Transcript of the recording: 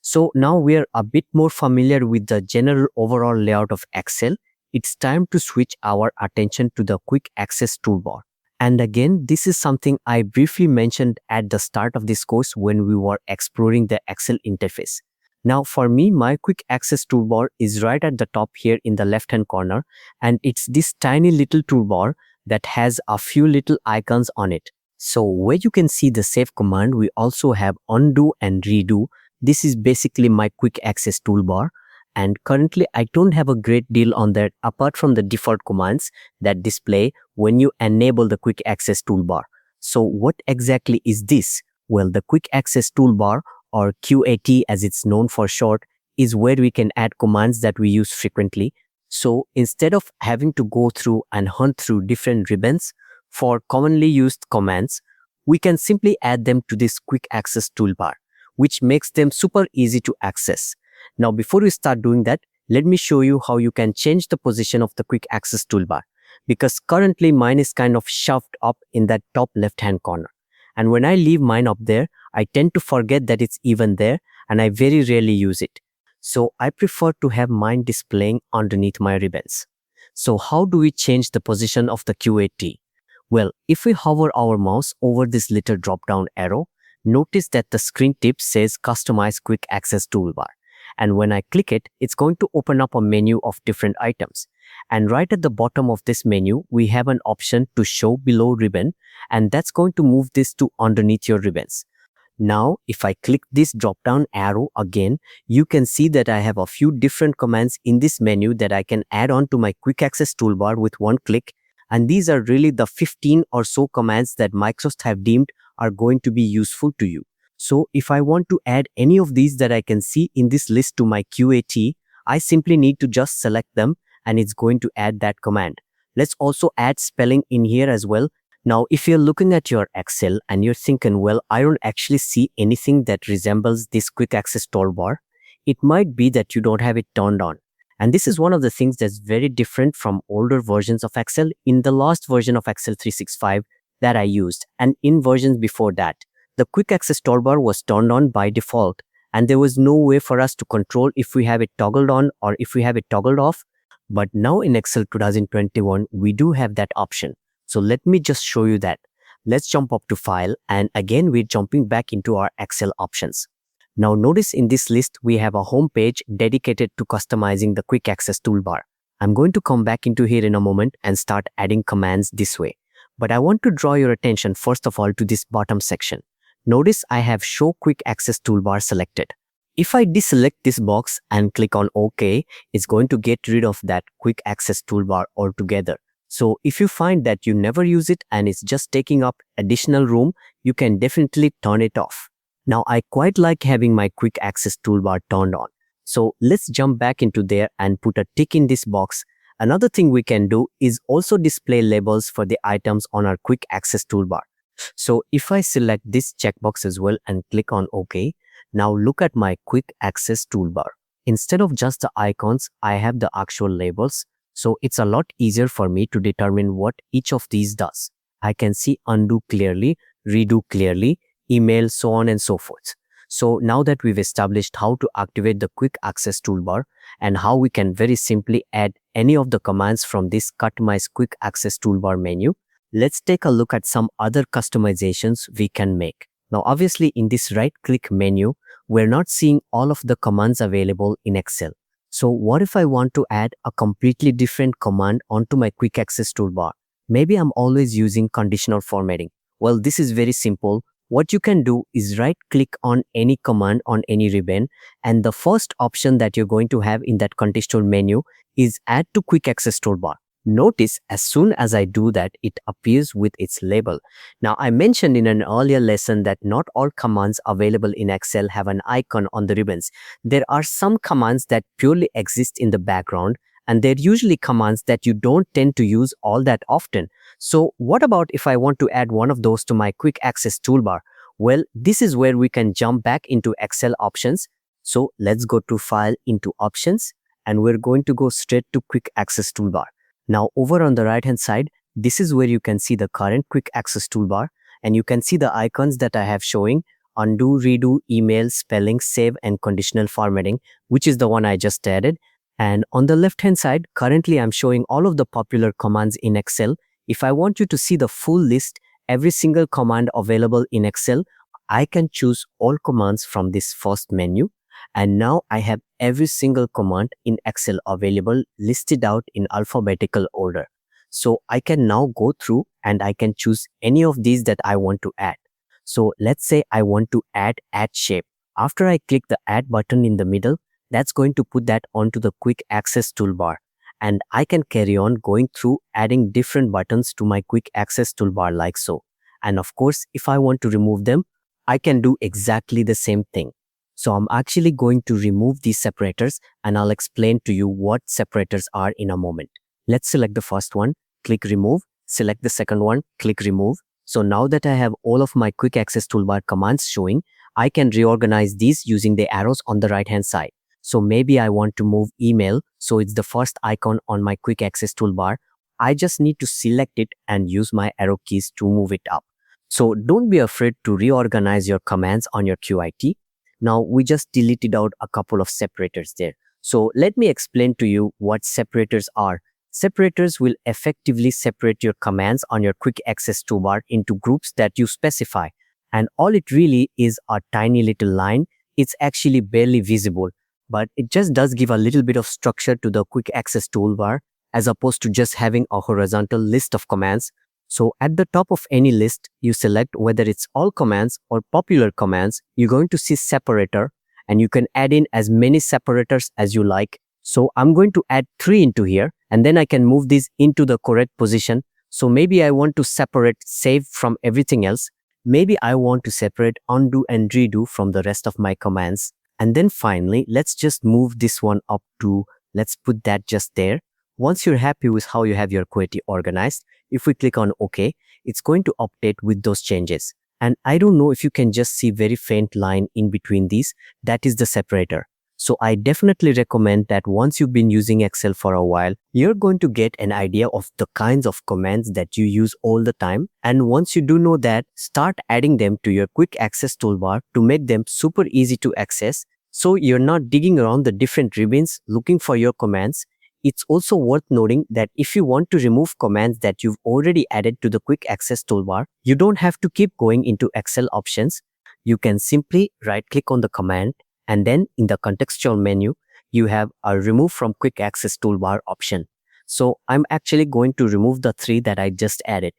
So now we are a bit more familiar with the general overall layout of Excel. It's time to switch our attention to the quick access toolbar. And again, this is something I briefly mentioned at the start of this course when we were exploring the Excel interface. Now for me, my quick access toolbar is right at the top here in the left hand corner, and it's this tiny little toolbar that has a few little icons on it. So where you can see the save command, we also have undo and redo. This is basically my quick access toolbar, and currently I don't have a great deal on that apart from the default commands that display when you enable the quick access toolbar. So what exactly is this? Well, the quick access toolbar, or QAT as it's known for short, is where we can add commands that we use frequently. So instead of having to go through and hunt through different ribbons for commonly used commands, we can simply add them to this quick access toolbar, which makes them super easy to access. Now, before we start doing that, let me show you how you can change the position of the quick access toolbar, because currently mine is kind of shoved up in that top left hand corner. And when I leave mine up there, I tend to forget that it's even there, and I very rarely use it. So I prefer to have mine displaying underneath my ribbons. So how do we change the position of the QAT? Well, if we hover our mouse over this little drop down arrow, notice that the screen tip says Customize Quick Access Toolbar. And when I click it, it's going to open up a menu of different items. And right at the bottom of this menu, we have an option to show below ribbon, and that's going to move this to underneath your ribbons. Now, if I click this drop-down arrow again, you can see that I have a few different commands in this menu that I can add on to my quick access toolbar with one click. And these are really the 15 or so commands that Microsoft have deemed are going to be useful to you. So if I want to add any of these that I can see in this list to my QAT, I simply need to just select them and it's going to add that command. Let's also add spelling in here as well. Now, if you're looking at your Excel and you're thinking, well, I don't actually see anything that resembles this quick access toolbar, it might be that you don't have it turned on. And this is one of the things that's very different from older versions of Excel. In the last version of Excel 365 that I used, and in versions before that, the quick access toolbar was turned on by default, and there was no way for us to control if we have it toggled on or if we have it toggled off. But now in Excel 2021, we do have that option. So let me just show you that. Let's jump up to File, and again we're jumping back into our Excel options. Now notice in this list we have a home page dedicated to customizing the quick access toolbar. I'm going to come back into here in a moment and start adding commands this way. But I want to draw your attention first of all to this bottom section. Notice I have Show Quick Access Toolbar selected. If I deselect this box and click on OK, it's going to get rid of that quick access toolbar altogether. So if you find that you never use it and it's just taking up additional room, you can definitely turn it off. Now I quite like having my quick access toolbar turned on. So let's jump back into there and put a tick in this box. Another thing we can do is also display labels for the items on our quick access toolbar. So if I select this checkbox as well and click on OK, now look at my quick access toolbar. Instead of just the icons, I have the actual labels. So it's a lot easier for me to determine what each of these does. I can see undo clearly, redo clearly, email, so on and so forth. So now that we've established how to activate the quick access toolbar and how we can very simply add any of the commands from this Customize Quick Access Toolbar menu, let's take a look at some other customizations we can make. Now obviously in this right-click menu, we're not seeing all of the commands available in Excel. So what if I want to add a completely different command onto my quick access toolbar? Maybe I'm always using conditional formatting. Well, this is very simple. What you can do is right-click on any command on any ribbon, and the first option that you're going to have in that contextual menu is Add to Quick Access Toolbar. Notice as soon as I do that, it appears with its label. Now, I mentioned in an earlier lesson that not all commands available in Excel have an icon on the ribbons. There are some commands that purely exist in the background, and they're usually commands that you don't tend to use all that often. So what about if I want to add one of those to my quick access toolbar? Well, this is where we can jump back into Excel options. So let's go to File, into Options, and we're going to go straight to Quick Access Toolbar. Now over on the right hand side, this is where you can see the current quick access toolbar, and you can see the icons that I have showing undo, redo, email, spelling, save, and conditional formatting, which is the one I just added. And on the left hand side, currently I'm showing all of the popular commands in Excel. If I want you to see the full list, every single command available in Excel, I can choose all commands from this first menu. And now I have every single command in Excel available listed out in alphabetical order. So I can now go through and I can choose any of these that I want to add. So let's say I want to add shape. After I click the add button in the middle, that's going to put that onto the quick access toolbar. And I can carry on going through adding different buttons to my quick access toolbar like so. And of course, if I want to remove them, I can do exactly the same thing. So I'm actually going to remove these separators and I'll explain to you what separators are in a moment. Let's select the first one, click remove, select the second one, click remove. So now that I have all of my quick access toolbar commands showing, I can reorganize these using the arrows on the right hand side. So maybe I want to move email, so it's the first icon on my quick access toolbar. I just need to select it and use my arrow keys to move it up. So don't be afraid to reorganize your commands on your QAT. Now we just deleted out a couple of separators there. So let me explain to you what separators are. Separators will effectively separate your commands on your quick access toolbar into groups that you specify. And all it really is a tiny little line. It's actually barely visible, but it just does give a little bit of structure to the quick access toolbar as opposed to just having a horizontal list of commands. So at the top of any list, you select whether it's all commands or popular commands. You're going to see separator and you can add in as many separators as you like. So I'm going to add 3 into here and then I can move these into the correct position. So maybe I want to separate save from everything else. Maybe I want to separate undo and redo from the rest of my commands. And then finally, let's just move this one up to, let's put that just there. Once you're happy with how you have your QAT organized, if we click on OK, it's going to update with those changes. And I don't know if you can just see very faint line in between these. That is the separator. So I definitely recommend that once you've been using Excel for a while, you're going to get an idea of the kinds of commands that you use all the time. And once you do know that, start adding them to your quick access toolbar to make them super easy to access. So you're not digging around the different ribbons looking for your commands. It's also worth noting that if you want to remove commands that you've already added to the quick access toolbar, you don't have to keep going into Excel options. You can simply right-click on the command and then in the contextual menu, you have a remove from quick access toolbar option. So I'm actually going to remove the 3 that I just added.